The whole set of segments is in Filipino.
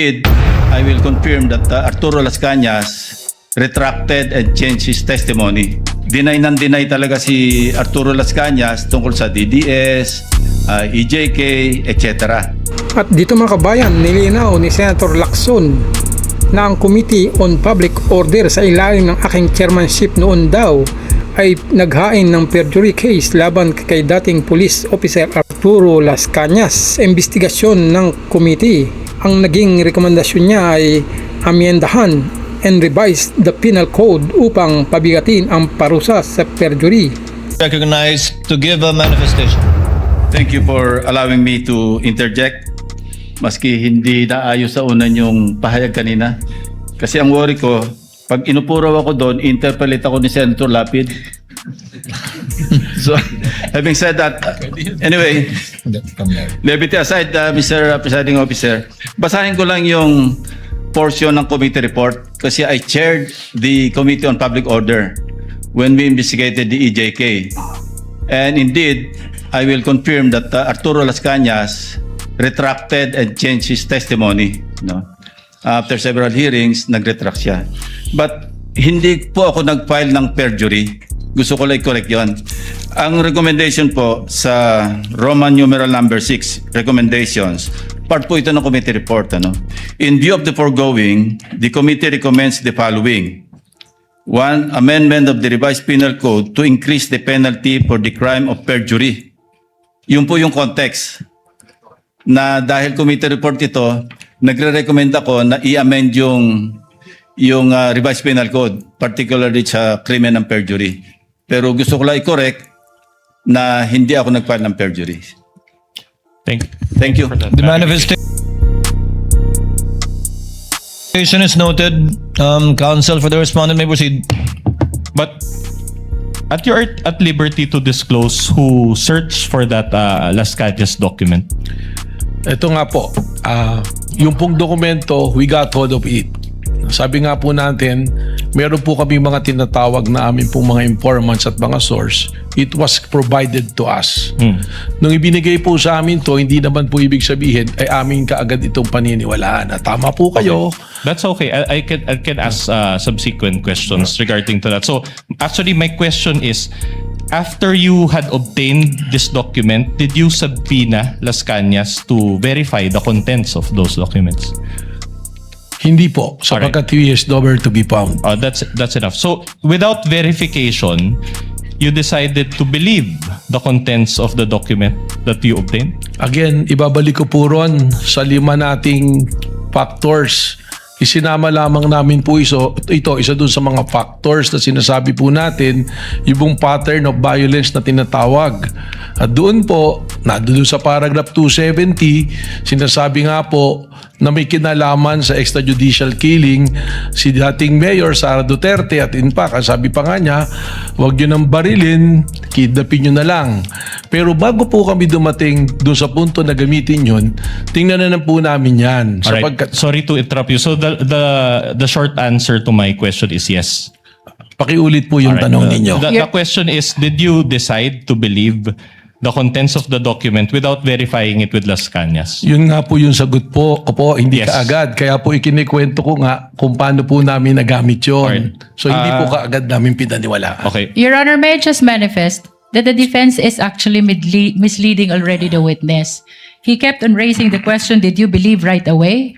I will confirm that Arturo Las Cañas retracted and changed his testimony. Deny talaga si Arturo Las Cañas tungkol sa DDS, EJK, etc. At dito mga kabayan, nilinaw ni Senator Lacson na ang Committee on Public Order sa ilalim ng aking chairmanship noon daw ay naghain ng perjury case laban kay dating police officer Arturo Las Cañas. Investigasyon ng committee, ang naging rekomendasyon niya ay amyendahan and revise the penal code upang pabigatin ang parusa sa perjury. Recognized to give a manifestation. Thank you for allowing me to interject. Maski hindi naayos sa unan yung pahayag kanina. Kasi ang worry ko, pag inupuraw ako doon, interpellate ako ni Senator Lapid. So, having said that, anyway, levity aside, Mr. Presiding Officer, basahin ko lang yung portion ng committee report kasi I chaired the Committee on Public Order when we investigated the EJK. And indeed, I will confirm that Arturo Las Cañas retracted and changed his testimony. No? After several hearings, nag-retract siya. But hindi po ako nag-file ng perjury. Gusto ko lang i-correct yun. Ang recommendation po sa Roman numeral number 6, recommendations, part po ito ng committee report. Ano? In view of the foregoing, the committee recommends the following. 1. Amendment of the revised penal code to increase the penalty for the crime of perjury. Yun po yung context na dahil committee report ito, nagre-recommend ako na i-amend yung revised penal code, particularly sa krimen ng perjury. Pero gusto ko lang i-correct na hindi ako nag-file ng perjury. Thank you. The manifestation is noted. Counsel for the respondent may proceed. But at liberty to disclose who searched for that Las Cañas document. Ito nga po, yung pong dokumento, we got hold of it. Sabi nga po natin, meron po kami mga tinatawag na amin pong mga informants at mga source. It was provided to us. Nung ibinigay po sa amin to, hindi naman po ibig sabihin ay amin kaagad itong paniniwalaan. Tama po kayo. Okay. That's okay. I can ask subsequent questions regarding to that. So actually my question is, after you had obtained this document, did you subpoena Las Cañas to verify the contents of those documents? Hindi po, sapagkat he is nowhere to be found. That's enough. So without verification, you decided to believe the contents of the document that you obtained? Again, ibabalik ko po ron sa 5 nating factors. Isinama lamang namin po ito, isa dun sa mga factors na sinasabi po natin, yung pattern of violence na tinatawag. At doon po, doon sa paragraph 270, sinasabi nga po na may kinalaman sa extrajudicial killing si dating Mayor Sara Duterte, at in fact, sabi pa nga niya, huwag nyo nang barilin, kidnapin nyo na lang. Pero bago po kami dumating doon sa punto na gamitin yun, tingnan na po namin yan. Alright. Sorry to interrupt you. So the short answer to my question is yes. Pakiulit po yung tanong ninyo. The question is, did you decide to believe the contents of the document without verifying it with Las Cañas? Yun nga po yung sagot po. Opo, hindi Yes. kaagad. Kaya po ikinikwento ko nga kung paano po namin nagamit yun. So hindi po kaagad namin pinaniwalaan. Okay. Your Honor, may I just manifest that the defense is actually misleading already the witness. He kept on raising the question, did you believe right away?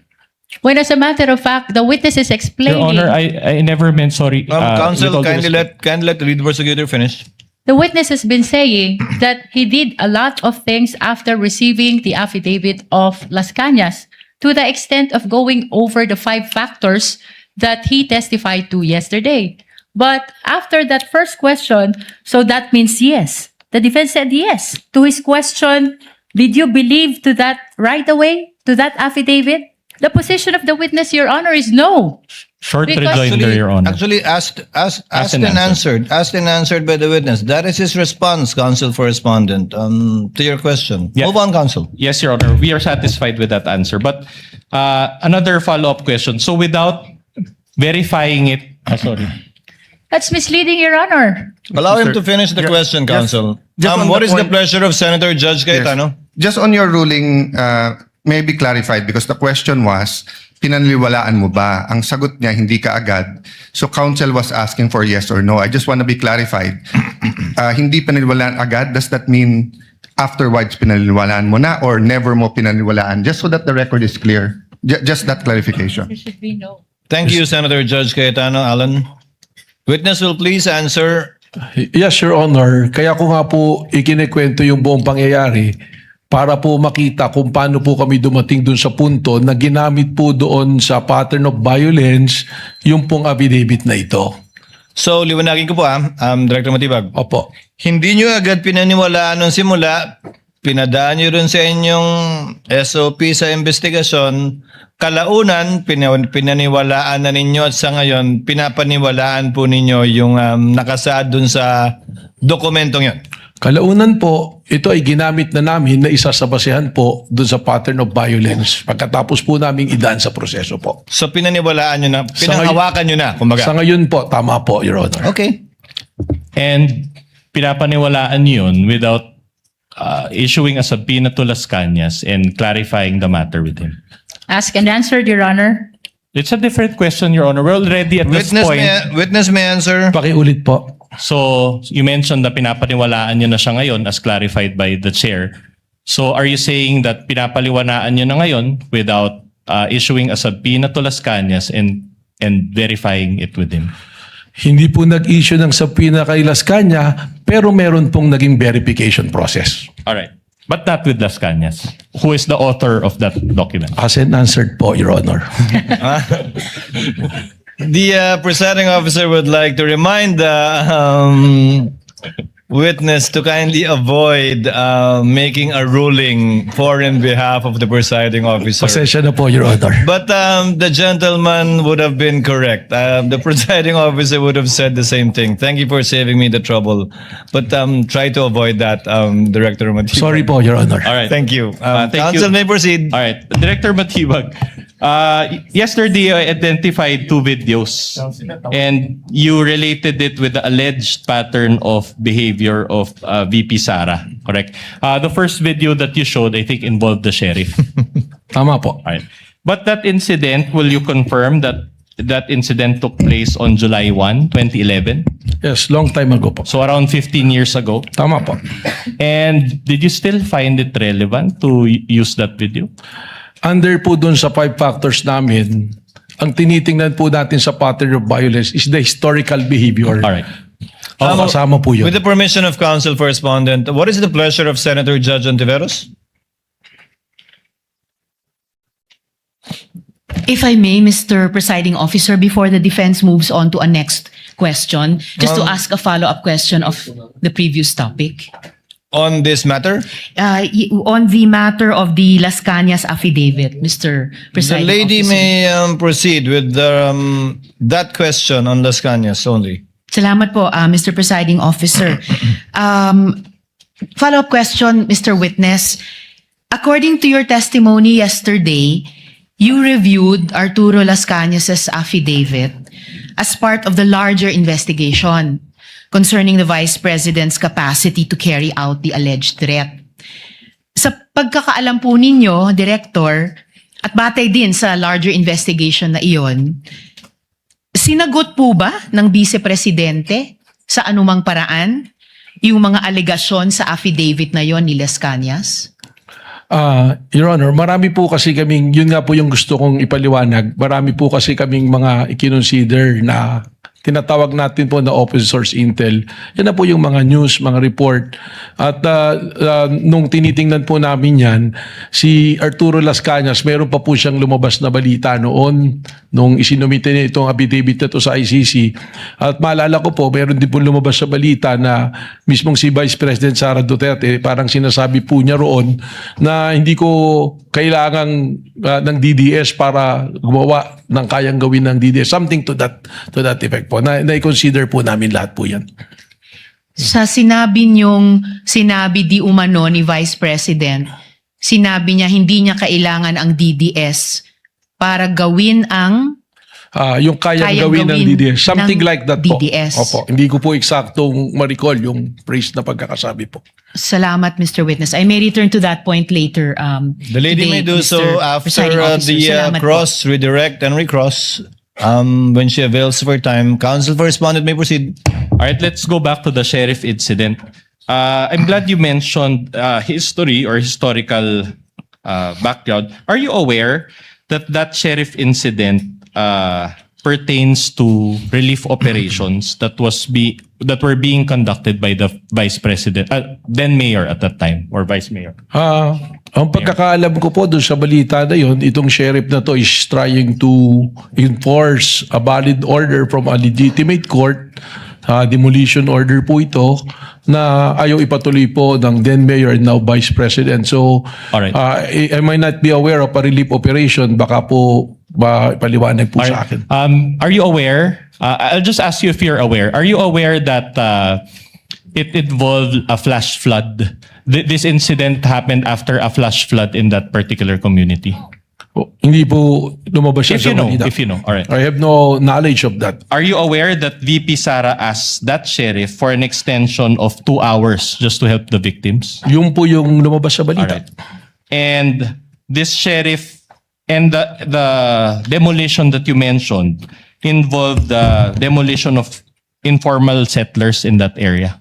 When as a matter of fact, the witness is explaining. Your Honor, I never meant sorry. Counsel, with all due kindly respect. let the lead prosecutor finish. The witness has been saying that he did a lot of things after receiving the affidavit of Las Cañas, to the extent of going over the 5 factors that he testified to yesterday. But after that first question, so that means yes. The defense said yes to his question. Did you believe to that right away, to that affidavit? The position of the witness, Your Honor, is no. Short Because- rejoinder, Your Honor. Actually, asked and and answered by the witness. That is his response, counsel for respondent, to your question. Yeah. Move on, counsel. Yes, Your Honor. We are satisfied with that answer. But another follow-up question. So without verifying it, sorry. That's misleading, Your Honor. Allow him to finish the question, counsel. just on What the is the point- pleasure of Senator Judge Cayetano? Just on your ruling, may be clarified because the question was, pinaniniwalaan mo ba? Ang sagot niya, hindi ka agad. So counsel was asking for yes or no. I just want to be clarified. Hindi pinaniniwalaan agad, does that mean afterwards pinaniniwalaan mo na or never mo pinaniniwalaan? Just so that the record is clear. Just that clarification. There should be no. Thank you, Senator Judge Cayetano. Alan. Witness will please answer. Yes, Your Honor. Kaya ko nga po ikinikwento yung buong pangyayari para po makita kung paano po kami dumating dun sa punto na ginamit po doon sa pattern of violence yung pong affidavit na ito. So, liwanagin ko po Director Matibag. Opo. Hindi nyo agad pinaniwalaan nung simula, pinadaan nyo rin sa inyong SOP sa investigasyon, kalaunan, pinaniwalaan na ninyo at sa ngayon, pinapaniwalaan po ninyo yung nakasaad dun sa dokumentong yun. Kalaunan po, ito ay ginamit na namin na isa sa basehan po doon sa pattern of violence pagkatapos po namin idaan sa proseso po. So, pinaniwalaan nyo na, pinanghawakan nyo na, kumbaga. Sa ngayon po, tama po, Your Honor. Okay. And pinapaniwalaan yun without issuing a subpoena to Las Cañas and clarifying the matter with him. Ask and answered, Your Honor. It's a different question, Your Honor. We're already at this point. Witness may answer. Pakiulit po. So, you mentioned na pinapaniwalaan nyo na siya ngayon as clarified by the chair. So, are you saying that pinapaliwanaan nyo na ngayon without issuing a subpoena to Las Cañas and verifying it with him? Hindi po nag-issue ng subpoena kay Las Cañas, pero meron pong naging verification process. All right. But not with Las Cañas, who is the author of that document. As and answered po, Your Honor. The presiding officer would like to remind the witness to kindly avoid making a ruling for in behalf of the presiding officer. Pasensya na po, Your Honor. But the gentleman would have been correct. The presiding officer would have said the same thing. Thank you for saving me the trouble. But try to avoid that, Director Matibag. Sorry po, Your Honor. All right. Thank you. Thank Counsel you. may proceed. All right. Director Matibag, yesterday I identified 2 videos and you related it with the alleged pattern of behavior of VP Sara, correct? The first video that you showed, I think, involved the sheriff. Tama po. All right. But that incident, will you confirm that that incident took place on July 1, 2011? Yes, long time ago po. So around 15 years ago. Tama po. And did you still find it relevant to use that video? Under po dun sa 5 factors namin, ang tinitingnan po natin sa pattern of violence is the historical behavior. All right. Kasama po yun. With the permission of counsel for respondent, what is the pleasure of Senator Judge Ontiveros? If I may, Mr. Presiding Officer, before the defense moves on to a next question, just to ask a follow-up question of the previous topic. On this matter? On the matter of the Las Cañas affidavit, Mr. The Presiding lady Officer. may proceed with that question on Las Cañas only. Salamat po, Mr. Presiding Officer. Follow-up question, Mr. Witness. According to your testimony yesterday, you reviewed Arturo Las Cañas' affidavit as part of the larger investigation concerning the Vice President's capacity to carry out the alleged threat. Sa pagkakaalam po ninyo, Director, at batay din sa larger investigation na iyon, sinagot po ba ng Vice Presidente sa anumang paraan yung mga alegasyon sa affidavit na yon ni Las Cañas? Your Honor, marami po kasi kaming, yun nga po yung gusto kong ipaliwanag, marami po kasi kaming mga ikinonsider na tinatawag natin po na open source intel. Yan na po yung mga news, mga report. At nung tinitingnan po namin yan, si Arturo Las Cañas, meron pa po siyang lumabas na balita noon nung isinumite niya itong affidavit na to sa ICC. At maalala ko po, meron din po lumabas sa balita na mismong si Vice President Sara Duterte, parang sinasabi po niya roon na hindi ko kailangan ng DDS para gumawa ng kayang gawin ng DDS. Something to that effect po. Na-consider po namin lahat po yan. Sa sinabi di umano ni Vice President, sinabi niya hindi niya kailangan ang DDS para gawin ang yung kayang gawin ng DDS. Something ng like that po. DDS. Opo. Hindi ko po eksaktong ma-recall yung phrase na pagkakasabi po. Salamat, Mr. Witness. I may return to that point later. The lady today, may do Mr. so after Presiding Officer. the Salamat po. cross, redirect, and recross. When she avails of her time, counsel for respondent may proceed. All right, let's go back to the sheriff incident. I'm glad you mentioned history or historical background. Are you aware that that sheriff incident pertains to relief operations that were being conducted by the vice president, then mayor at that time, or vice mayor? Ang pagkakaalam ko po doon sa balita na yun, itong sheriff na to is trying to enforce a valid order from a legitimate court. Demolition order po ito na ayaw ipatuloy po ng then mayor and now vice president. So, Alright. I might not be aware of a relief operation. Baka po paliwanag po sa akin. Are you aware? I'll just ask you if you're aware. Are you aware that it involved a flash flood? This incident happened after a flash flood in that particular community. Hindi po lumabas siya If you sa know, balita. if you know, all right. I have no knowledge of that. Are you aware that VP Sara asked that sheriff for an extension of 2 hours just to help the victims? Yung po yung lumabas sa All balita. right. And this sheriff and the demolition that you mentioned involved the demolition of informal settlers in that area.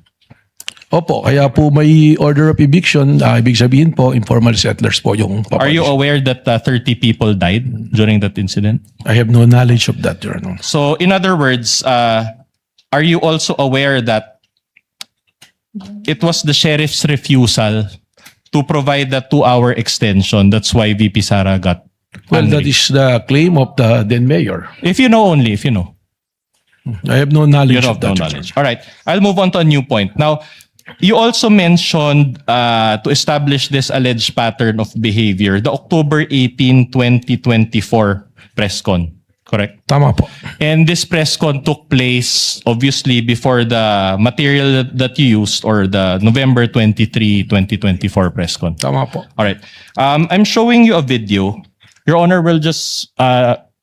Opo, kaya po may order of eviction. Ibig sabihin po, informal settlers po yung Are you papalis. aware that 30 people died during that incident? I have no knowledge of that, Your Honor. So in other words, are you also aware that it was the sheriff's refusal to provide the 2-hour extension? That's why VP Sara got Well, angry. that is the claim of the then mayor. If you know only, if you know. I have no knowledge You of have no that. Your knowledge. All right. I'll move on to a new point. Now, you also mentioned to establish this alleged pattern of behavior, the October 18, 2024 press con. Correct? Tama po. And this press con took place obviously before the material that you used or the November 23, 2024 press con. Tama po. All right. I'm showing you a video. Your Honor will just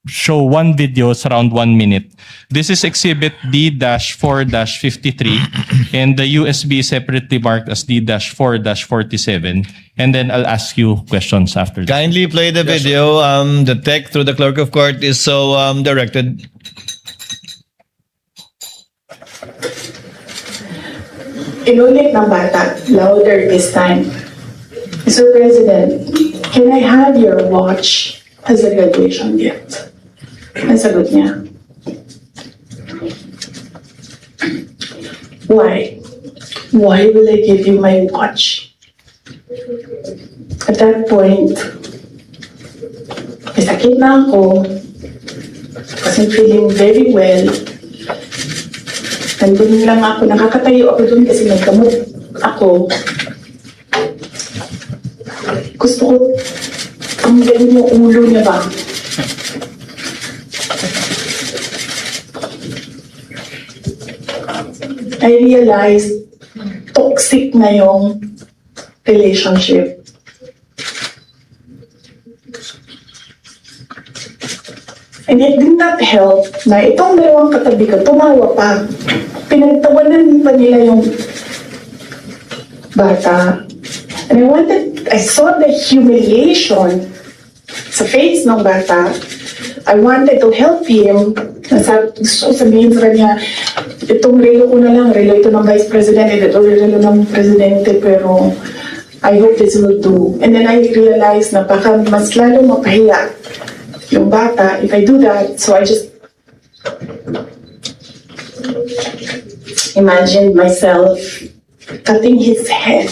show one video. It's around 1 minute. This is Exhibit D-4-53 and the USB is separately marked as D-4-47. And then I'll ask you questions after that. Kindly play the video. The tech through the clerk of court is so directed. Inulit ng bata, louder this time. Mr. President, can I have your watch as a graduation gift? Nasagot niya. Why? Why will I give you my watch? At that point, may sakit na ako. Wasn't feeling very well. Nandun lang ako, nakakatayo ako dun kasi nagkamot ako. Gusto ko, ang galing yung ulo niya ba? I realized toxic na yung relationship. And it did not help na itong dalawang katabi ko, tumawa pa. Pinagtawanan pa nila yung bata. And I saw the humiliation sa face ng bata. I wanted to help him. Gusto ko sabihin sa kanya, itong relo ko na lang, relo ito ng Vice President, ito relo ng Presidente, pero I hope this will do. And then I realized na baka mas lalo mapahiya yung bata if I do that. So I just imagined myself cutting his head.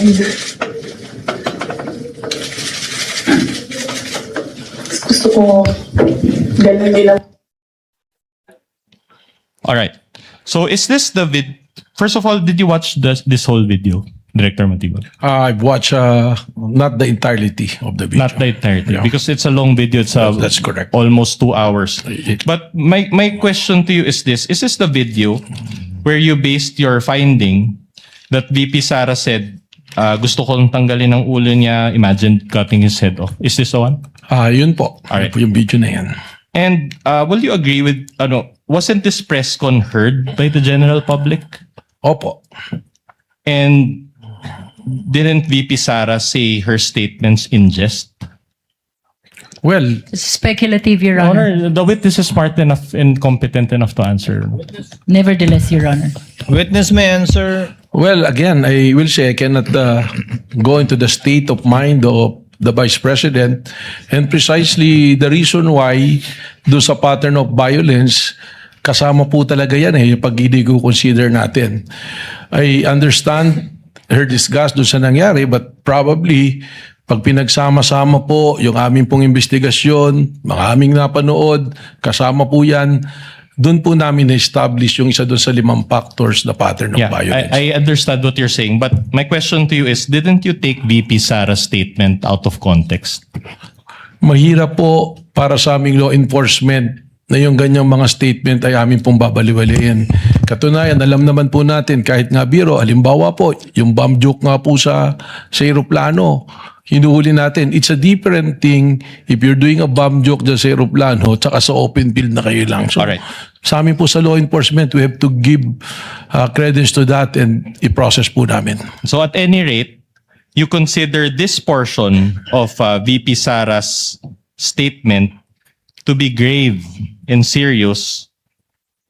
Gusto ko ganun din ang All right. So is this the First of all, did you watch this whole video, Director Matigo? I've watched not the entirety of the video. Not the entirety, Yeah. because it's a long video. It's That's correct. almost 2 hours. But my question to you is this: is this the video where you based your finding that VP Sara said, gusto kong tanggalin ang ulo niya, imagine cutting his head off? Is this the one? Yun po. Alright. Yun po yung video na yan. And will you agree with, wasn't this press con heard by the general public? Opo. And didn't VP Sara say her statements in jest? Well, It's speculative, Your Honor. Honor, the witness is smart enough and competent enough to answer. Nevertheless, Your Honor. Witness may answer. well, again, I will say I cannot go into the state of mind of the Vice President, and precisely the reason why do sa pattern of violence, kasama po talaga yan pag hindi ko consider natin. I understand her disgust doon sa nangyari, but probably pag pinagsama-sama po yung aming pong investigasyon, mga aming napanood, kasama po yan, doon po namin na-establish yung isa doon sa 5 factors na pattern of Yeah, violence. I understand what you're saying, but my question to you is, didn't you take VP Sara's statement out of context? Mahirap po para sa aming law enforcement na yung ganyang mga statement ay amin pong babaliwalayin. Katunayan, alam naman po natin kahit nga biro, halimbawa po, yung bomb joke nga po sa aeroplano, hinuhuli natin. It's a different thing if you're doing a bomb joke dyan sa aeroplano tsaka sa open field na kayo lang. So, Alright. sa amin po sa law enforcement, we have to give credence to that and i-process po namin. So at any rate, you consider this portion of VP Sara's statement to be grave and serious,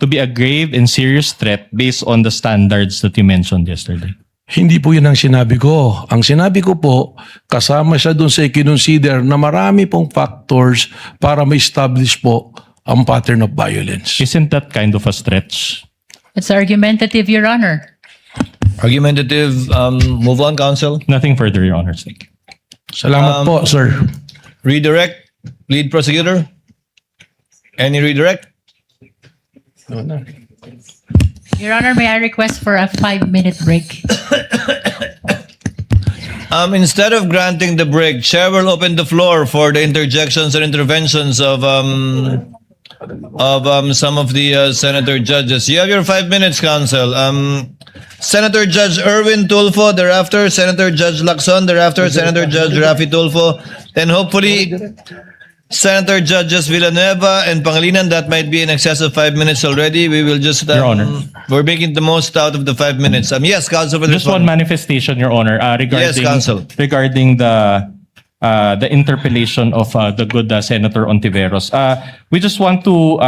to be a grave and serious threat based on the standards that you mentioned yesterday. Hindi po yun ang sinabi ko. Ang sinabi ko po, kasama siya dun sa i-consider na marami pong factors para ma-establish po ang pattern of violence. Isn't that kind of a stretch? It's argumentative, Your Honor. Argumentative. Move on, counsel. Nothing further, Your Honor. Thank you. Salamat po, sir. Redirect. Lead prosecutor. Any redirect? Your Honor, may I request for a 5-minute break? Instead of granting the break, Chair will open the floor for the interjections and interventions of some of the senator judges. You have your 5 minutes, counsel. Senator Judge Erwin Tulfo, thereafter Senator Judge Lacson, thereafter Senator Judge Rafi Tulfo, and hopefully Senator Judges Villanueva and Pangilinan. That might be in excess of 5 minutes already. We will just, Your Honor. we're making the most out of the 5 minutes. Yes, counsel. For this Just one manifestation, Your Honor, regarding Yes, counsel. regarding the interpellation of the good Senator Ontiveros. We just want to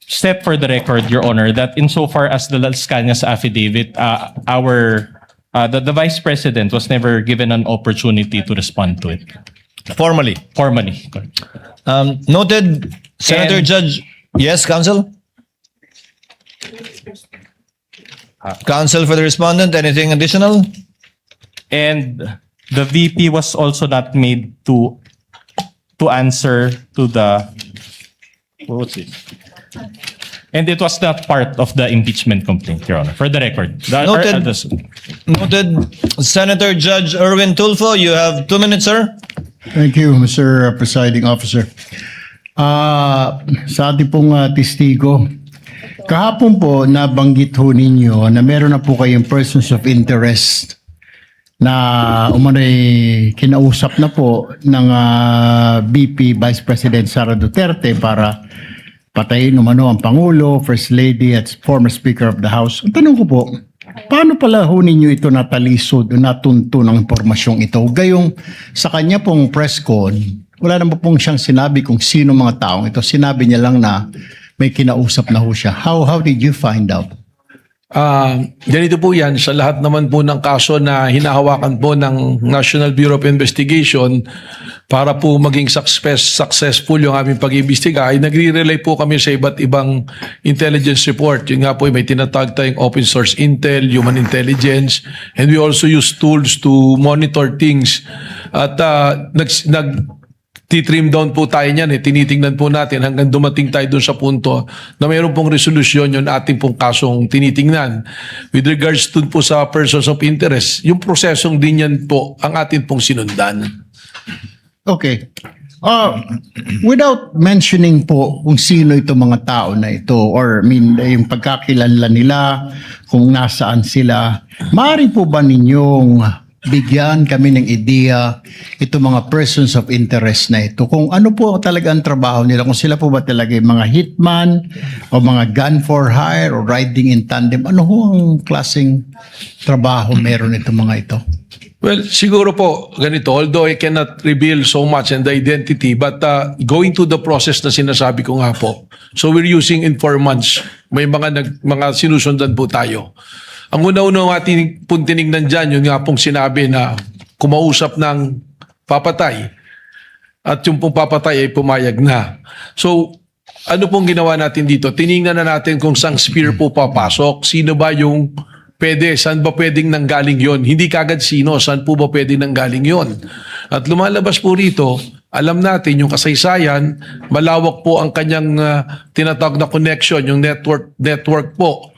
step for the record, Your Honor, that insofar as the Las Cañas affidavit, the Vice President was never given an opportunity to respond to it Formally. formally. Noted, Senator And- Judge. Yes, counsel. Counsel for the respondent, anything additional? And the VP was also not made to answer to the what's it? And it was not part of the impeachment complaint, Your Honor. For the record. Noted. Noted, Senator Judge Erwin Tulfo, you have 2 minutes, sir. Thank you, Mr. Presiding Officer. Sa ating pong testigo, kahapon po nabanggit ho ninyo na meron na po kayong persons of interest na umanay kinausap na po ng VP Vice President Sara Duterte para patayin umano ang Pangulo, First Lady at former Speaker of the House. Ang tanong ko po, paano pala ho ninyo ito natalisod o natunto ng impormasyong ito? Gayong sa kanya pong press con, wala naman pong siyang sinabi kung sino mga taong ito. Sinabi niya lang na may kinausap na ho siya. How did you find out? Ganito po yan, sa lahat naman po ng kaso na hinahawakan po ng National Bureau of Investigation para po maging successful yung aming pag-iimbestiga ay nagre-rely po kami sa iba't ibang intelligence report. Yun nga po may tinatawag tayong open source intel, human intelligence, and we also use tools to monitor things. At titrim down po tayo niyan, tinitingnan po natin hanggang dumating tayo doon sa punto na mayroon pong resolusyon yung ating pong kasong tinitingnan. With regards to po sa persons of interest, yung prosesong din yan po ang ating pong sinundan. Okay. Without mentioning po kung sino itong mga tao na ito or yung pagkakilala nila, kung nasaan sila, maaari po ba ninyong bigyan kami ng ideya itong mga persons of interest na ito. Kung ano po talaga ang trabaho nila, kung sila po ba talaga yung mga hitman o mga gun for hire o riding in tandem, ano ho ang klaseng trabaho meron itong mga ito? Well, siguro po ganito, although I cannot reveal so much and the identity, but going to the process na sinasabi ko nga po. So we're using informants. May mga sinusundan po tayo. Ang una-una ating pong tinignan dyan, yun nga pong sinabi na kumausap ng papatay at yung pong papatay ay pumayag na. So, ano pong ginawa natin dito? Tinignan na natin kung saan spear po papasok, sino ba yung pwede, saan ba pwedeng nanggaling yon? Hindi kagad sino, saan po ba pwedeng nanggaling yon? At lumalabas po rito, alam natin yung kasaysayan, malawak po ang kanyang tinatawag na connection, yung network po.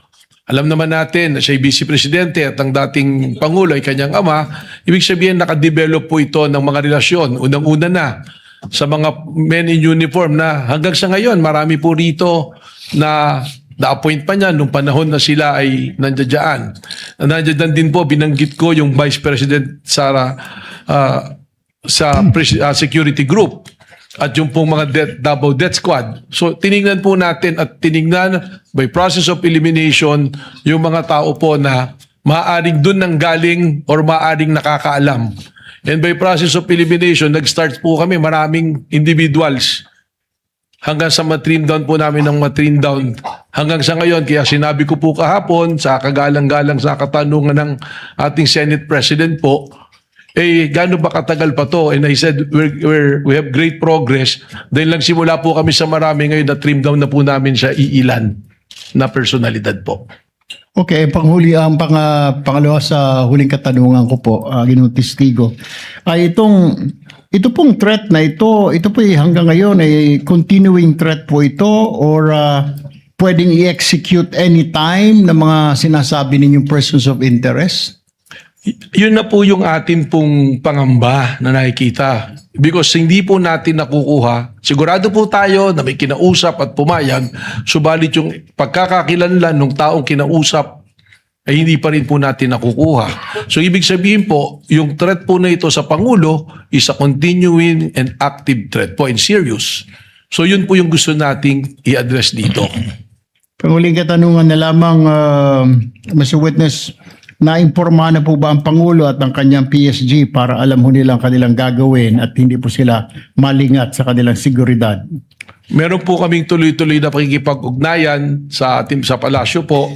Alam naman natin na siya ay vice presidente at ang dating pangulo ay kanyang ama. Ibig sabihin nakadevelop po ito ng mga relasyon. Unang-una na sa mga men in uniform na hanggang sa ngayon marami po rito na na-appoint pa niya nung panahon na sila ay nandiyan. Nandiyan din po, binanggit ko yung Vice President Sara sa security group at yung pong mga double death squad. So tinignan po natin at tinignan by process of elimination yung mga tao po na maaaring dun nang galing or maaaring nakakaalam. And by process of elimination, nag-start po kami maraming individuals hanggang sa matrim down po namin ng matrim down hanggang sa ngayon. Kaya sinabi ko po kahapon sa kagalang-galang sa katanungan ng ating Senate President po, gaano ba katagal pa to? And I said, we have great progress. Dahil lang simula po kami sa marami ngayon na trim down na po namin sa iilan na personalidad po. Okay, panghuli ang pangalawa sa huling katanungan ko po, Ginoong Testigo. Ito pong threat na ito po hanggang ngayon ay continuing threat po ito or pwedeng i-execute anytime ng mga sinasabi ninyong persons of interest? Yun na po yung atin pong pangamba na nakikita. Because hindi po natin nakukuha. Sigurado po tayo na may kinausap at pumayag, subalit yung pagkakakilanlan ng taong kinausap ay hindi pa rin po natin nakukuha. So ibig sabihin po, yung threat po na ito sa Pangulo is a continuing and active threat po and serious. So yun po yung gusto nating i-address dito. Panguling katanungan na lamang, Mr. Witness, naimpormahan na po ba ang Pangulo at ang kanyang PSG para alam ho nilang kanilang gagawin at hindi po sila malingat sa kanilang seguridad? Meron po kaming tuloy-tuloy na pakikipag-ugnayan sa ating sa palasyo po.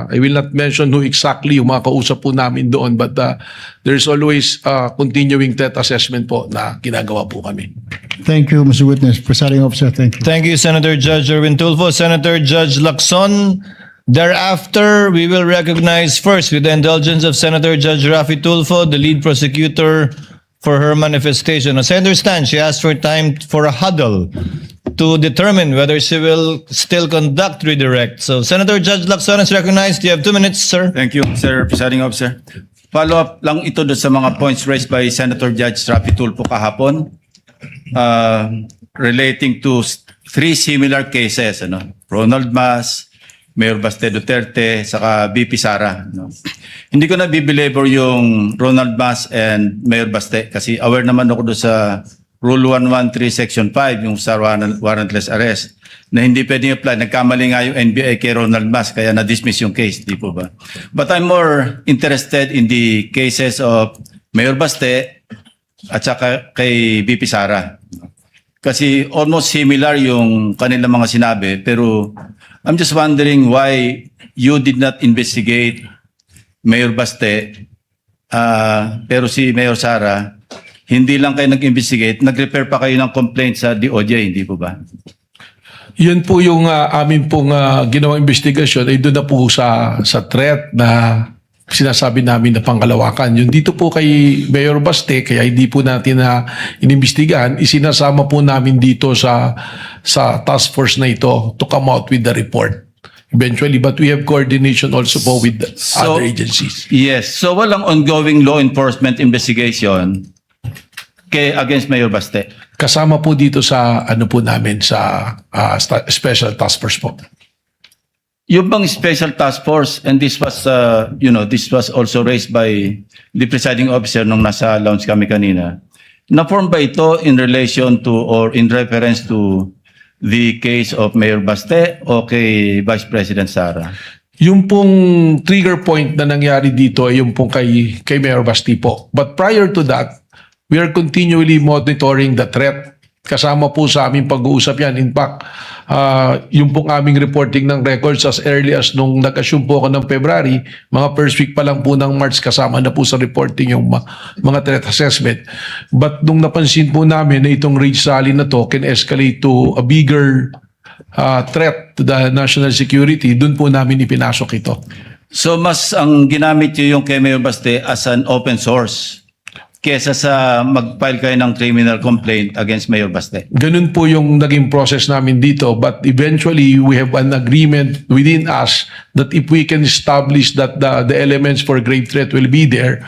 I will not mention who exactly yung mga kausap po namin doon, but there's always continuing threat assessment po na ginagawa po kami. Thank you, Mr. Witness. Presiding Officer, thank you. Thank you, Senator Judge Erwin Tulfo. Senator Judge Lacson. Thereafter, we will recognize first, with the indulgence of Senator Judge Raffy Tulfo, the lead prosecutor for her manifestation. As I understand, she asked for time for a huddle to determine whether she will still conduct redirect. So, Senator Judge Lacson is recognized. You have 2 minutes, sir. Thank you, Sir Presiding Officer. Follow-up lang ito doon sa mga points raised by Senator Judge Raffy Tulfo kahapon relating to 3 similar cases. Ronald Mas, Mayor Baste Duterte, saka BP Sara. Hindi ko na bibelabor yung Ronald Mas and Mayor Baste kasi aware naman ako doon sa Rule 113 Section 5, yung sa warrantless arrest, na hindi pwedeng apply. Nagkamali nga yung NBI kay Ronald Mas, kaya na-dismiss yung case, di po ba? But I'm more interested in the cases of Mayor Baste at saka kay BP Sara. Kasi almost similar yung kanilang mga sinabi, pero I'm just wondering why you did not investigate Mayor Baste, pero si Mayor Sara, hindi lang kayo nag-investigate, nag-repair pa kayo ng complaint sa DOJ, hindi po ba? Yun po yung amin pong ginawang investigasyon ay doon na po sa threat na sinasabi namin na pangkalawakan. Yun dito po kay Mayor Baste, kaya hindi po natin na inimbestigahan, isinasama po namin dito sa task force na ito to come out with the report eventually, but we have coordination also po with other agencies. Yes. So walang ongoing law enforcement investigation against Mayor Baste? Kasama po dito sa ano po namin sa special task force po. Yung bang special task force, and this was, this was also raised by the presiding officer nung nasa lounge kami kanina. Na-form ba ito in relation to or in reference to the case of Mayor Baste o kay Vice President Sara? Yung pong trigger point na nangyari dito ay yung pong kay Mayor Basti po. But prior to that, we are continually monitoring the threat. Kasama po sa aming pag-uusap yan. In fact, yung pong aming reporting ng records as early as nung nag-assume po ako ng February, mga first week pa lang po ng March, kasama na po sa reporting yung mga threat assessment. But nung napansin po namin na itong rage rally na to can escalate to a bigger threat to the national security, dun po namin ipinasok ito. So mas ang ginamit nyo yung kay Mayor Baste as an open source kesa sa mag-file kayo ng criminal complaint against Mayor Baste. Ganun po yung naging process namin dito, but eventually we have an agreement within us that if we can establish that the elements for grave threat will be there,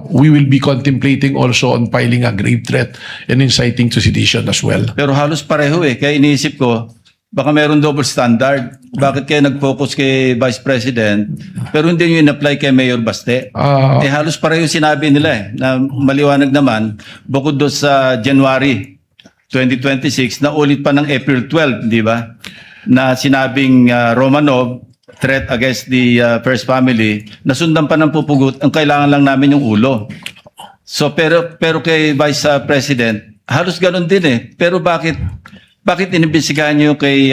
we will be contemplating also on filing a grave threat and inciting to sedition as well. Pero halos pareho eh. Kaya iniisip ko, baka meron double standard. Bakit kayo nag-focus kay Vice President pero hindi nyo in-apply kay Mayor Baste? Halos pareho sinabi nila eh, na maliwanag naman, bukod doon sa January 2026, na ulit pa ng April 12, di ba? Na sinabing Romanov, threat against the first family, nasundan pa ng pupugot, ang kailangan lang namin yung ulo. So pero kay Vice President, halos ganun din eh. Pero bakit inimbestigahan nyo kay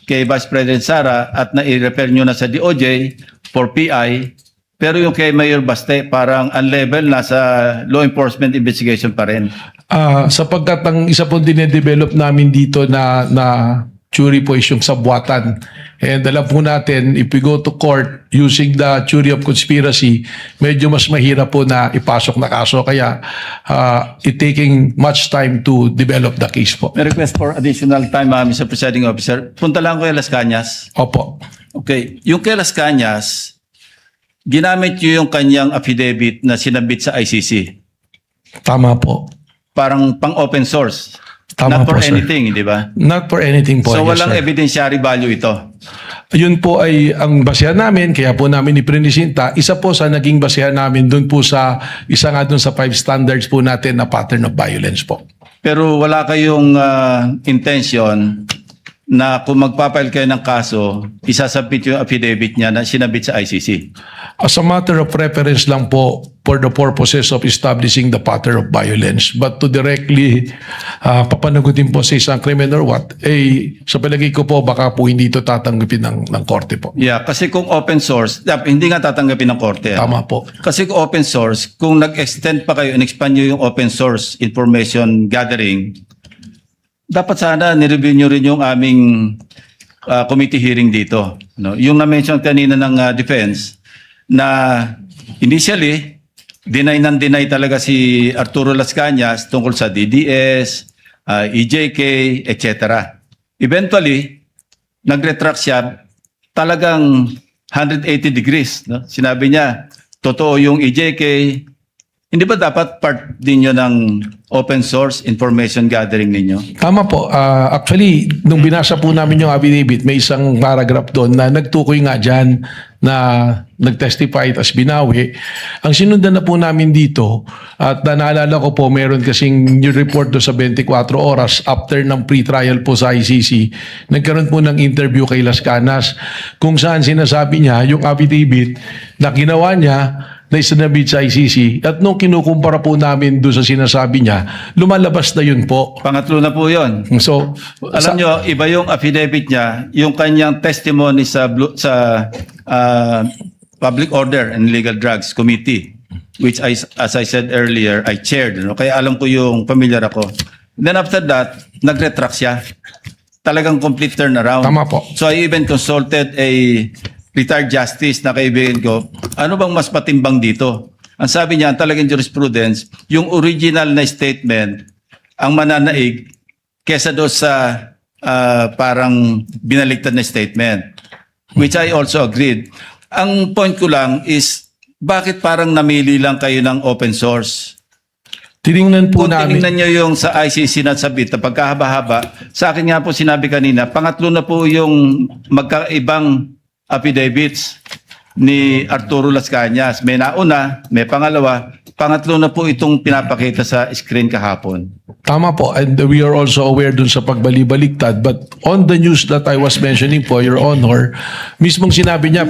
Vice President Sara at nai-refer nyo na sa DOJ for PI, pero yung kay Mayor Baste parang unlevel, nasa law enforcement investigation pa rin? Sapagkat ang isa pong dinedevelop namin dito na jury po is yung sabwatan. And alam po natin, if we go to court using the theory of conspiracy, medyo mas mahirap po na ipasok na kaso. Kaya it taking much time to develop the case po. May request for additional time, Mr. Presiding Officer. Punta lang ko kay Las Cañas. Opo. Okay. Yung kay Las Cañas, ginamit nyo yung kanyang affidavit na sinabit sa ICC. Tama po. Parang pang-open source. Tama Not for po, sir. anything, di ba? Not for anything po. So yes, walang sir. evidentiary value ito. Yun po ay ang basehan namin, kaya po namin iprinisinta. Isa po sa naging basehan namin dun po sa, isa nga dun sa 5 standards po natin na pattern of violence po. Pero wala kayong intention na kung magpapile kayo ng kaso, isasabit yung affidavit niya na sinabit sa ICC. As a matter of preference lang po for the purposes of establishing the pattern of violence. But to directly papanagutin po sa isang criminal or what, sa palagay ko po baka po hindi ito tatanggapin ng korte po. Yeah, kasi kung open source, hindi nga tatanggapin ng korte. Tama po. Kasi kung open source, kung nag-extend pa kayo, in-expand nyo yung open source information gathering, dapat sana nireview nyo rin yung aming committee hearing dito. No? Yung na-mention kanina ng defense na initially, deny talaga si Arturo Las Cañas tungkol sa DDS, EJK, etc. Eventually, nag-retract siya talagang 180 degrees. No? Sinabi niya, totoo yung EJK. Hindi ba dapat part din nyo ng open source information gathering ninyo? Tama po. Actually, nung binasa po namin yung affidavit, may isang paragraph doon na nagtukoy nga dyan na nag-testify as binawi. Ang sinundan na po namin dito, at naalala ko po, meron kasing new report doon sa 24 oras after ng pre-trial po sa ICC, nagkaroon po ng interview kay Las Cañas kung saan sinasabi niya yung affidavit na ginawa niya na isinabit sa ICC, at nung kinukumpara po namin doon sa sinasabi niya, lumalabas na yun po. Pangatlo na po yon. So, Alam nyo, iba yung affidavit niya, yung kanyang testimony sa Public Order and Legal Drugs Committee, which as I said earlier, I chaired. No? Kaya alam ko yung familiar ako. Then after that, nag-retract siya. Talagang complete turnaround. Tama po. So I even consulted a retired justice na kaibigan ko, ano bang mas matimbang dito? Ang sabi niya, talagang jurisprudence, yung original na statement ang mananaig kesa doon sa parang binaligtad na statement, which I also agreed. Ang point ko lang is, bakit parang namili lang kayo ng open source? Tiningnan po Kung namin. tinignan nyo yung sa ICC na submit na pagkahaba-haba, sa akin nga po sinabi kanina, pangatlo na po yung magkaibang affidavits ni Arturo Las Cañas. May nauna, may pangalawa, pangatlo na po itong pinapakita sa screen kahapon. Tama po, and we are also aware dun sa pagbali-baliktad, but on the news that I was mentioning po, Your Honor, mismong sinabi niya,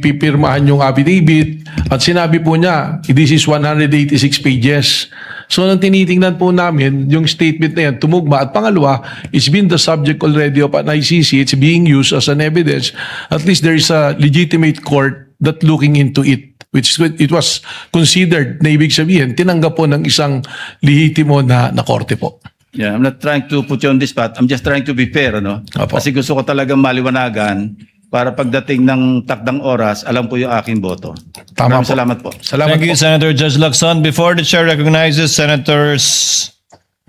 pipirmahan yung affidavit, at sinabi po niya, this is 186 pages. So nang tinitingnan po namin, yung statement na yan, tumugma, at pangalawa, it's been the subject already of an ICC, it's being used as an evidence, at least there is a legitimate court that looking into it, which it was considered na ibig sabihin, tinanggap po ng isang lehitimo na korte po. Yeah, I'm not trying to put you on the spot. I'm just trying to be fair, ano? Apo. Kasi gusto ko talagang maliwanagan para pagdating ng takdang oras, alam ko yung aking boto. Tama Maraming po. salamat po. Salamat Thank you, po. Senator Judge Lacson. Before the chair recognizes Senator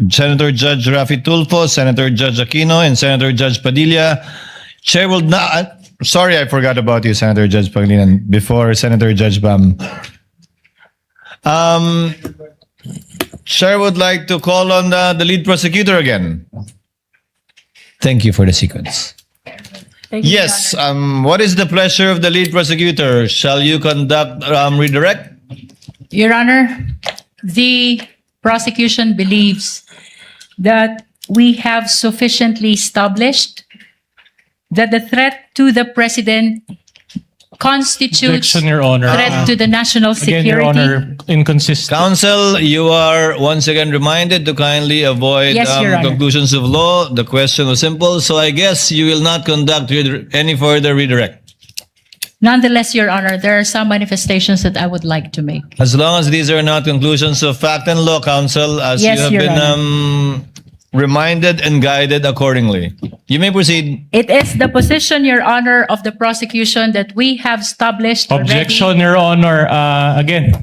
Judge Rafi Tulfo, Senator Judge Aquino, and Senator Judge Padilla, chair will not... Sorry, I forgot about you, Senator Judge Pangilinan, before Senator Judge Bam. Chair would like to call on the lead prosecutor again. Thank you for the sequence. Thank you, Your Yes, what is the pleasure of the lead prosecutor? Shall you conduct redirect? Your Honor, the prosecution believes that we have sufficiently established that the threat to the President constitutes Objection, Your Honor. threat to the national Again, security. Your Honor, inconsistent. Counsel, you are once again reminded to kindly avoid Yes, Your Honor. conclusions of law. The question was simple, so I guess you will not conduct any further redirect. Nonetheless, Your Honor, there are some manifestations that I would like to make. As long as these are not conclusions of fact and law, Counsel, as Yes, you have Your been reminded and guided accordingly. You may proceed. It is the position, Your Honor, of the prosecution that we have established already. Objection, Your Honor. Again,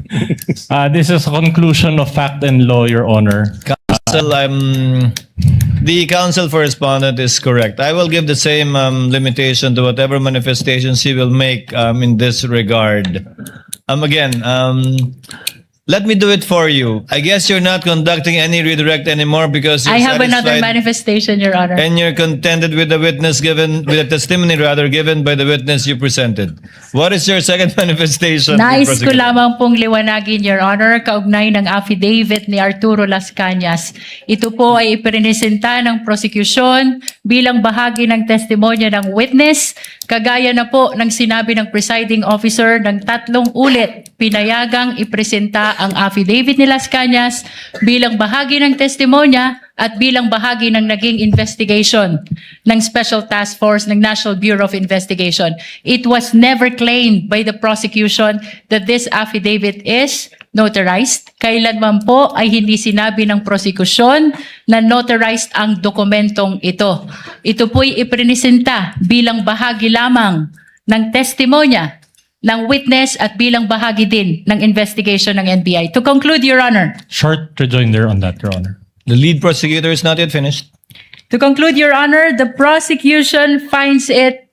this is a conclusion of fact and law, Your Honor. Counsel, the counsel for respondent is correct. I will give the same limitation to whatever manifestations he will make in this regard. Let me do it for you. I guess you're not conducting any redirect anymore because you're I have another satisfied manifestation, Your Honor. and you're contented with the testimony given by the witness you presented. What is your second manifestation? Nais ko Prosecutor? lamang pong liwanagin, Your Honor, kaugnay ng affidavit ni Arturo Las Cañas. Ito po ay ipresenta ng prosecution bilang bahagi ng testimonya ng witness, kagaya na po ng sinabi ng presiding officer ng 3 ulit, pinayagang ipresenta ang affidavit ni Las Cañas bilang bahagi ng testimonya at bilang bahagi ng naging investigation ng Special Task Force ng National Bureau of Investigation. It was never claimed by the prosecution that this affidavit is notarized. Kailanman po ay hindi sinabi ng prosecution na notarized ang dokumentong ito. Ito po'y ipresenta bilang bahagi lamang ng testimonya ng witness at bilang bahagi din ng investigation ng NBI. To conclude, Your Honor. Short rejoinder on that, Your Honor. The lead prosecutor is not yet finished. To conclude, Your Honor, the prosecution finds it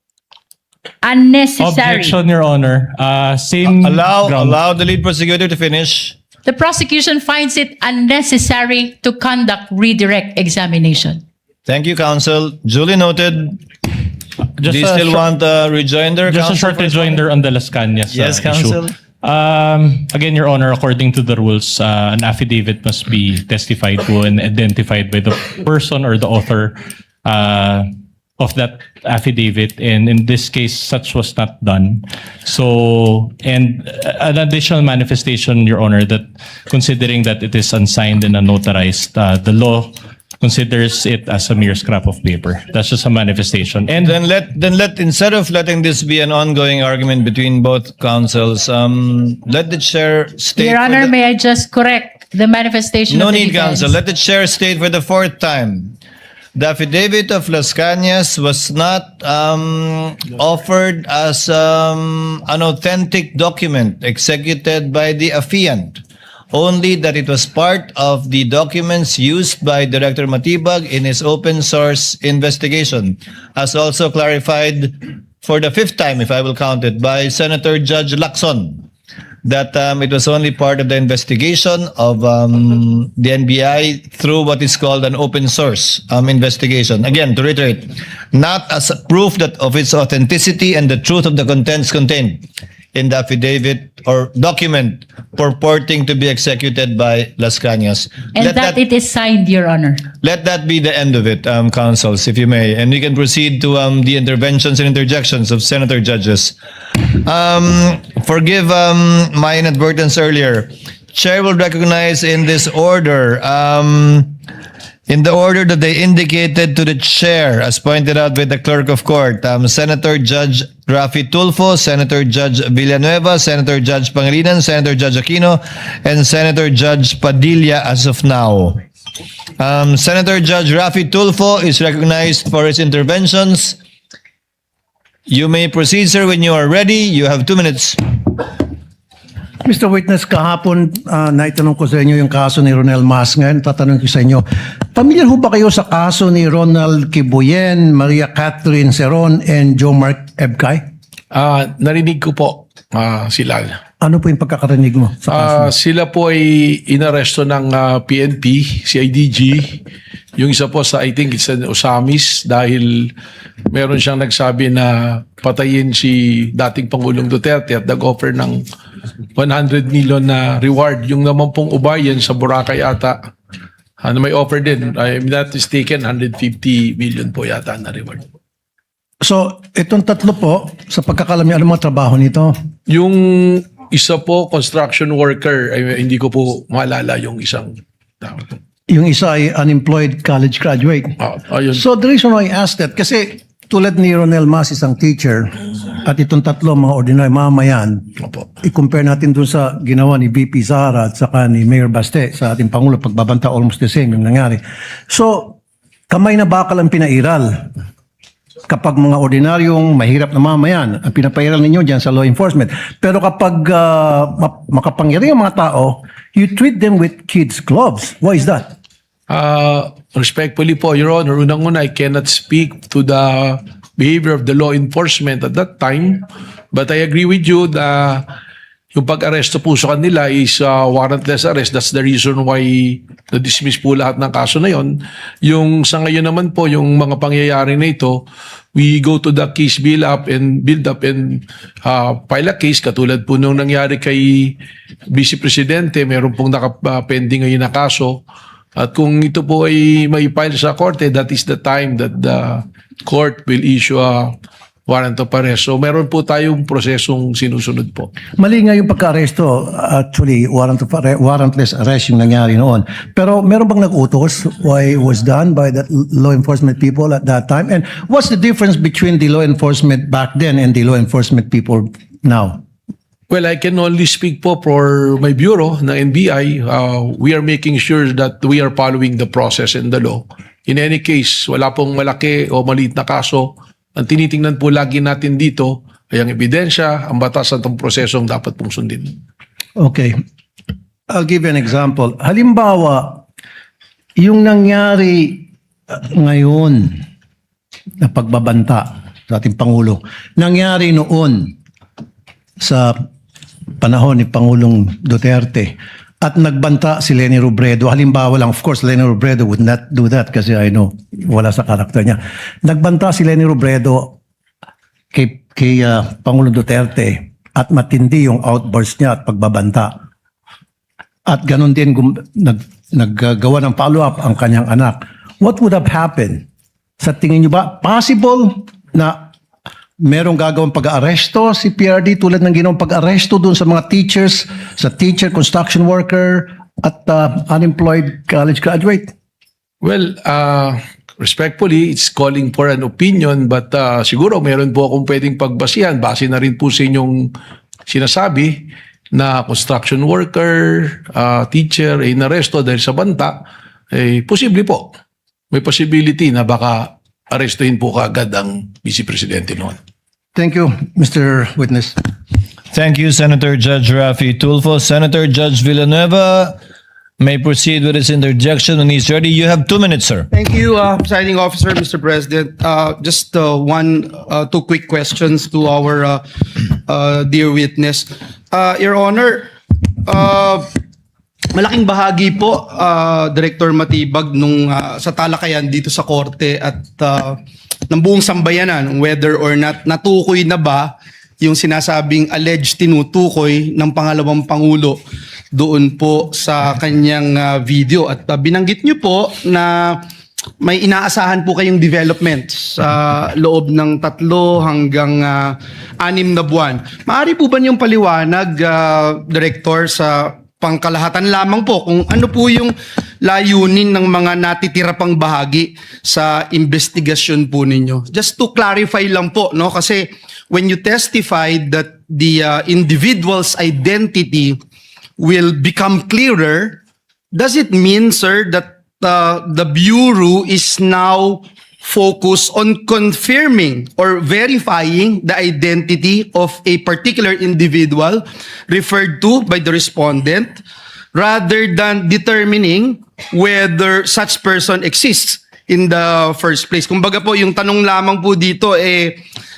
unnecessary. Objection, Your Honor. Same ground. Allow the lead prosecutor to finish. The prosecution finds it unnecessary to conduct redirect examination. Thank you, counsel. Duly noted. Do you still want a rejoinder? Just a counsel, short for respondent? rejoinder on the Las Cañas Yes, issue. counsel. Again, Your Honor, according to the rules, an affidavit must be testified to and identified by the person or the author of that affidavit. And in this case, such was not done. So, and an additional manifestation, Your Honor, that considering that it is unsigned and unnotarized, the law considers it as a mere scrap of paper. That's just a manifestation. And Then let instead of letting this be an ongoing argument between both counsels, let the chair state. Your for Honor, the- may I just correct the manifestation No of the need, defense? counsel. Let the chair state for the 4th time. The affidavit of Las Cañas was not offered as an authentic document executed by the affiant. Only that it was part of the documents used by Director Matibag in his open source investigation, as also clarified for the 5th time, if I will count it, by Senator Judge Lacson. that it was only part of the investigation of the NBI through what is called an open source investigation. Again, to reiterate, not as a proof that of its authenticity and the truth of the contents contained in the affidavit or document purporting to be executed by Las Cañas. And that it is signed, Your Honor. Let that be the end of it, counsels, if you may. And we can proceed to the interventions and interjections of senator judges. Forgive my inadvertence earlier. Chair will recognize in this order, in the order that they indicated to the chair, as pointed out by the clerk of court, Senator Judge Rafi Tulfo, Senator Judge Villanueva, Senator Judge Pangilinan, Senator Judge Aquino, and Senator Judge Padilla as of now. Senator Judge Rafi Tulfo is recognized for his interventions. You may proceed, sir, when you are ready. You have 2 minutes. Mr. Witness, kahapon naitanong ko sa inyo yung kaso ni Ronel Mas. Ngayon, tatanong ko sa inyo, familiar ho ba kayo sa kaso ni Ronald Kibuyen, Maria Catherine Seron, and Joe Mark Ebcay? Narinig ko po sila. Ano po yung pagkakarinig mo sa kaso? Sila po ay inaresto ng PNP, CIDG. Yung isa po sa, I think it's an Osamis dahil meron siyang nagsabi na patayin si dating Pangulong Duterte at nag-offer ng 100 million na reward. Yung naman pong ubayan sa Boracay yata, may offer din. I'm not mistaken, 150 million po yata na reward. So, itong tatlo po, sa pagkakalam niyo, ano mga trabaho nito? Yung isa po, construction worker, hindi ko po maalala yung isang tao. Yung isa ay unemployed college graduate. Ayun. So, the reason why I asked that, kasi tulad ni Ronel Mas, isang teacher, at itong tatlo, mga ordinary mamayan, i-compare natin dun sa ginawa ni VP Sara at saka ni Mayor Baste sa ating Pangulo, pagbabanta, almost the same yung nangyari. So, kamay na bakal ang pinairal. Kapag mga ordinaryong mahirap na mamayan, ang pinapairal ninyo dyan sa law enforcement. Pero kapag makapangyari ang mga tao, you treat them with kids' gloves. Why is that? Respectfully po, Your Honor, unang-una, I cannot speak to the behavior of the law enforcement at that time. But I agree with you na yung pag-aresto po sa kanila is warrantless arrest. That's the reason why na-dismiss po lahat ng kaso na yon. Yung sa ngayon naman po, yung mga pangyayari na ito, we go to the case build up and file a case. Katulad po nung nangyari kay Vice Presidente, meron pong nakapending ngayon na kaso. At kung ito po ay may file sa korte, that is the time that the court will issue a warrant of arrest. So meron po tayong prosesong sinusunod po. Mali nga yung pagka-aresto. Actually, warrantless arrest yung nangyari noon. Pero meron bang nag-utos why it was done by the law enforcement people at that time? And what's the difference between the law enforcement back then and the law enforcement people now? Well, I can only speak po for my bureau na NBI. We are making sure that we are following the process and the law. In any case, wala pong malaki o maliit na kaso. Ang tinitingnan po lagi natin dito ay ang ebidensya, ang batas at ang prosesong dapat pong sundin. Okay. I'll give you an example. Halimbawa, yung nangyari ngayon na pagbabanta sa ating Pangulo, nangyari noon sa panahon ni Pangulong Duterte at nagbanta si Leni Robredo. Halimbawa lang, of course, Leni Robredo would not do that kasi I know, wala sa karakter niya. Nagbanta si Leni Robredo kay Pangulong Duterte at matindi yung outburst niya at pagbabanta. At ganun din naggagawa ng follow-up ang kanyang anak. What would have happened? Sa tingin niyo ba, possible na merong gagawang pag-aaresto si PRD tulad ng ginawang pag-aaresto doon sa mga teachers, sa teacher, construction worker, at unemployed college graduate? Well, respectfully, it's calling for an opinion but siguro meron po akong pwedeng pagbasihan. Base na rin po sa inyong sinasabi na construction worker, teacher, ay inaresto dahil sa banta. Posible po. May possibility na baka arestuhin po kaagad ang Vice Presidente noon. Thank you, Mr. Witness. Thank you, Senator Judge Rafi Tulfo. Senator Judge Villanueva, may proceed with his interjection when he's ready. You have 2 minutes, sir. Thank you, Presiding Officer, Mr. President. Just two quick questions to our dear witness. Your Honor, malaking bahagi po, Director Matibag, nung sa talakayan dito sa korte at ng buong sambayanan, whether or not natukoy na ba yung sinasabing alleged tinutukoy ng pangalawang Pangulo doon po sa kanyang video. At binanggit niyo po na may inaasahan po kayong development sa loob ng 3 hanggang 6 na buwan. Maaari po ba niyong paliwanag, Director, sa pangkalahatan lamang po kung ano po yung layunin ng mga natitira pang bahagi sa investigasyon po ninyo? Just to clarify lang po, no? Kasi when you testified that the individual's identity will become clearer, does it mean, sir, that the Bureau is now focused on confirming or verifying the identity of a particular individual referred to by the respondent rather than determining whether such person exists in the first place? Kumbaga po, yung tanong lamang po dito,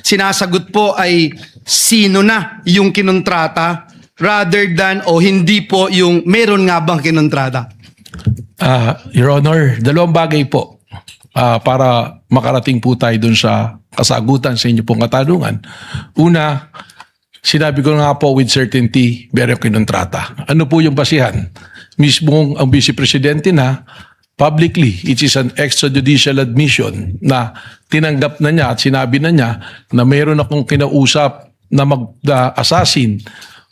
sinasagot po ay sino na yung kinontrata rather than hindi po yung meron nga bang kinontrata? Your Honor, 2 bagay po para makarating po tayo dun sa kasagutan sa inyo pong katanungan. Una, sinabi ko nga po with certainty, meron kinontrata. Ano po yung basihan? Mismong ang Vice Presidente na publicly, it is an extrajudicial admission na tinanggap na niya at sinabi na niya na meron akong kinausap na mag-assassin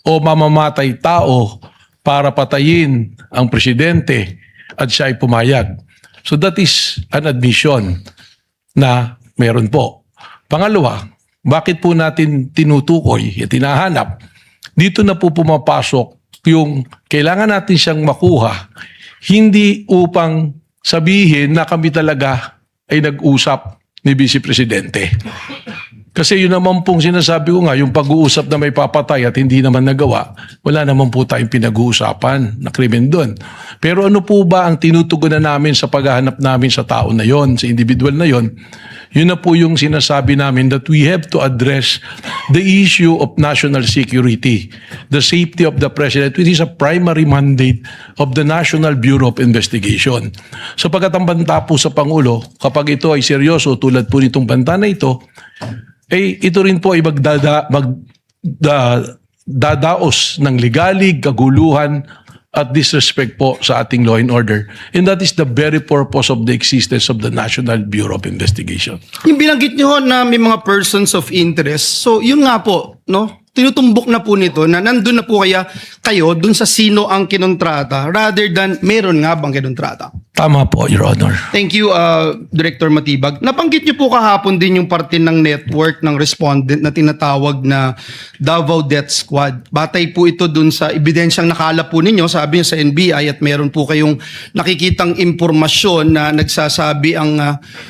o mamamatay tao para patayin ang presidente at siya ay pumayag. So that is an admission na meron po. Pangalawa, bakit po natin tinutukoy at tinahanap? Dito na po pumapasok yung kailangan natin siyang makuha, hindi upang sabihin na kami talaga ay nag-usap ni Vice Presidente. Kasi yun naman pong sinasabi ko nga, yung pag-uusap na may papatay at hindi naman nagawa, wala naman po tayong pinag-uusapan na krimen doon. Pero ano po ba ang tinutugunan namin sa paghahanap namin sa tao na yon, sa individual na yon? Yun na po yung sinasabi namin that we have to address the issue of national security, the safety of the President, which is a primary mandate of the National Bureau of Investigation. Sapagkat ang banta po sa Pangulo, kapag ito ay seryoso tulad po nitong banta na ito rin po ay magdadaos ng ligalig, kaguluhan, at disrespect po sa ating law and order. And that is the very purpose of the existence of the National Bureau of Investigation. Yung binanggit niyo na may mga persons of interest, so yun nga po, no? Tinutumbok na po nito na nandun na po kayo dun sa sino ang kinontrata rather than meron nga bang kinontrata. Tama po, Your Honor. Thank you, Director Matibag. Nabanggit niyo po kahapon din yung parte ng network ng respondent na tinatawag na Davao Death Squad. Batay po ito dun sa ebidensyang nakalap po ninyo, sabi niyo sa NBI, at meron po kayong nakikitang impormasyon na nagsasabi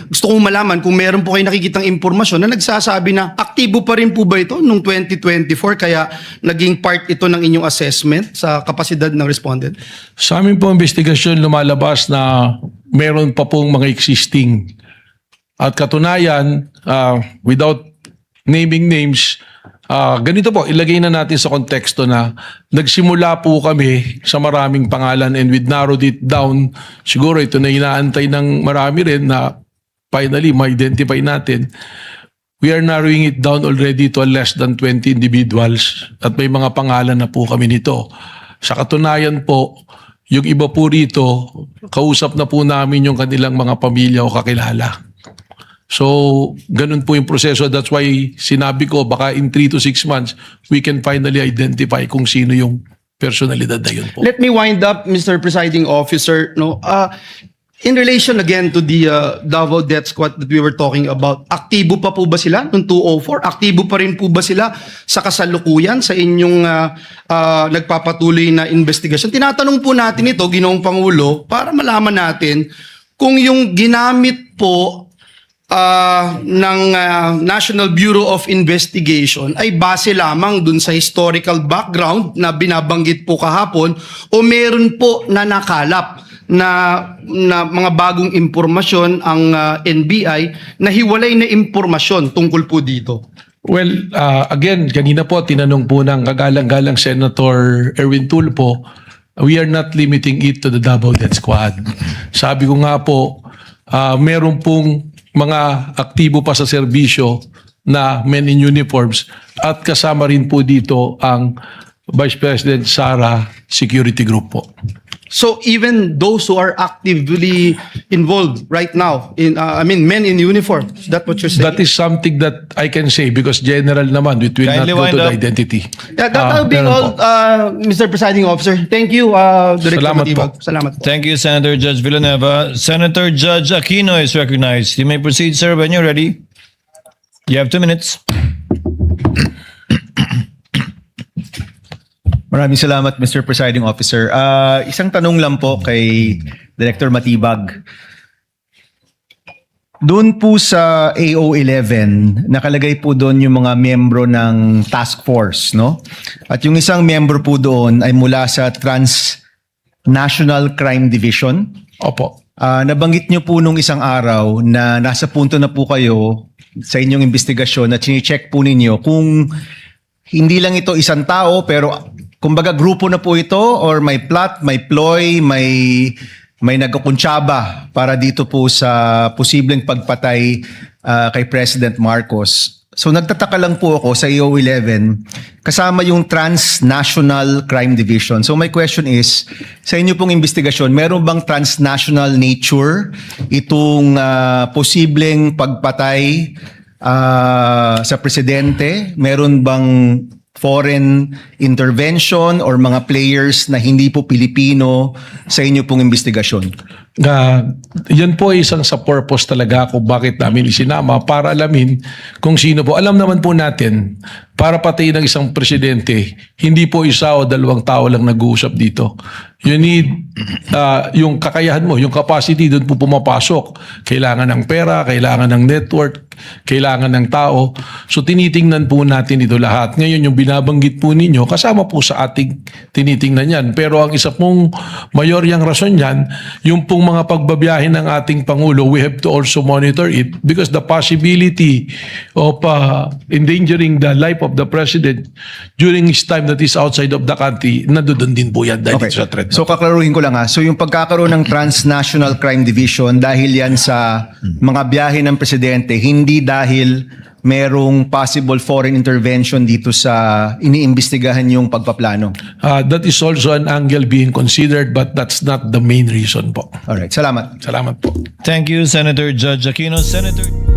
gusto kong malaman kung meron po kayong nakikitang impormasyon na nagsasabi na aktibo pa rin po ba ito nung 2024 kaya naging part ito ng inyong assessment sa kapasidad ng respondent? Sa amin po investigasyon lumalabas na meron pa pong mga existing. At katunayan, without naming names, ganito po, ilagay na natin sa konteksto na nagsimula po kami sa maraming pangalan and we narrowed it down. Siguro ito na inaantay ng marami rin na finally ma-identify natin. We are narrowing it down already to less than 20 individuals at may mga pangalan na po kami nito. Sa katunayan po, yung iba po rito, kausap na po namin yung kanilang mga pamilya o kakilala. So, ganun po yung proseso. That's why sinabi ko, baka in 3 to 6 months, we can finally identify kung sino yung personalidad na yun po. Let me wind up, Mr. Presiding Officer. In relation again to the Davao Death Squad that we were talking about, aktibo pa po ba sila noong 204? Aktibo pa rin po ba sila sa kasalukuyan sa inyong nagpapatuloy na investigasyon? Tinatanong po natin ito, Ginoong Pangulo, para malaman natin kung yung ginamit po National Bureau of Investigation ay base lamang dun sa historical background na binabanggit po kahapon o meron po na nakalap na mga bagong impormasyon ang NBI na hiwalay na impormasyon tungkol po dito? Well, again, kanina po tinanong po ng kagalang-galang Senator Erwin Tulfo, we are not limiting it to the Davao Death Squad. Sabi ko nga po, meron pong mga aktibo pa sa serbisyo na men in uniforms at kasama rin po dito ang Vice President Sara Security Group po. So even those who are actively involved right now men in uniform, is that what you're saying? That is something that I can say because general naman, it will Kindly not go wind to the up. identity. That will be Meron all, po. Mr. Presiding Officer. Thank you, Director Salamat Matibag. po. Salamat po. Thank you, Senator Judge Villanueva. Senator Judge Aquino is recognized. You may proceed, sir, when you're ready. You have 2 minutes. Maraming salamat, Mr. Presiding Officer. Isang tanong lang po kay Director Matibag. Doon po sa AO11, nakalagay po doon yung mga miyembro ng task force, no? At yung isang miyembro po doon ay mula sa Transnational Crime Division. Opo. Nabanggit nyo po nung isang araw na nasa punto na po kayo sa inyong investigasyon na chine-check po ninyo kung hindi lang ito isang tao pero kumbaga grupo na po ito or may plot, may ploy, may nagkukuntsaba para dito po sa posibleng pagpatay kay President Marcos. So nagtataka lang po ako sa AO11 kasama yung Transnational Crime Division. So my question is, sa inyo pong investigasyon, meron bang transnational nature itong posibleng pagpatay sa presidente? Meron bang foreign intervention or mga players na hindi po Pilipino sa inyo pong investigasyon? Yan po ay isang sa purpose talaga kung bakit namin isinama para alamin kung sino po. Alam naman po natin, para patayin ng isang presidente, hindi po isa o dalawang tao lang nag-uusap dito. You need yung kakayahan mo, yung capacity doon po pumapasok. Kailangan ng pera, kailangan ng network, kailangan ng tao. So tinitingnan po natin ito lahat. Ngayon yung binabanggit po ninyo, kasama po sa ating tinitingnan yan. Pero ang isa pong mayoryang rason yan, yung pong mga pagbabiyahe ng ating Pangulo, we have to also monitor it because the possibility of endangering the life of the President during his time that is outside of the country, nandoon din po yan dahil sa threat. So kaklaruhin ko lang So yung pagkakaroon ng Transnational Crime Division dahil yan sa mga biyahe ng presidente, hindi dahil merong possible foreign intervention dito sa iniimbestigahan yung pagpaplano. That is also an angle being considered but that's not the main reason po. Alright, salamat. Salamat po. Thank you, Senator Judge Aquino. Senator...